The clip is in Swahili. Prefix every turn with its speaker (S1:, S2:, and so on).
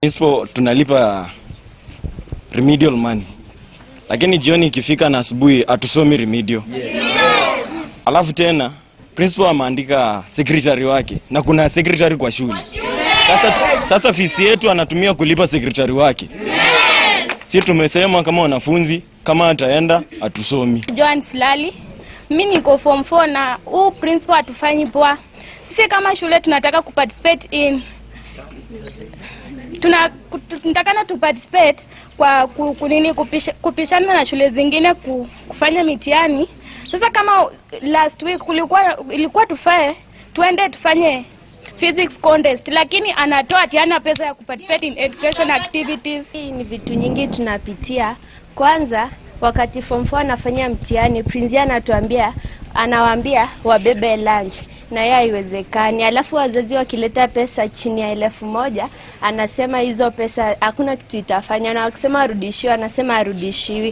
S1: Principal tunalipa remedial money. Lakini jioni ikifika na asubuhi atusomi remedial. Alafu tena principal ameandika secretary wake na kuna secretary kwa shule. Sasa fees yetu anatumia kulipa secretary wake. Sisi tumesema kama wanafunzi kama ataenda atusomi.
S2: Joan Silali. Mimi niko form 4 na principal atufanyi poa. Sisi kama shule tunataka kuparticipate in tunatakana tuparticipate kwa kupishana na shule zingine kufanya mitihani. Sasa kama last week ilikuwa tuende tufanye physics contest, lakini anatoa atiana pesa ya kuparticipate in education activities.
S3: Ni vitu nyingi tunapitia. Kwanza wakati form 4 anafanya mtihani, principal anawaambia wabebe lunch na yeye haiwezekani. Alafu wazazi wakileta pesa chini ya 1,000 anasema hizo pesa hakuna kitu itafanya, na wakisema arudishiwe anasema arudishiwi.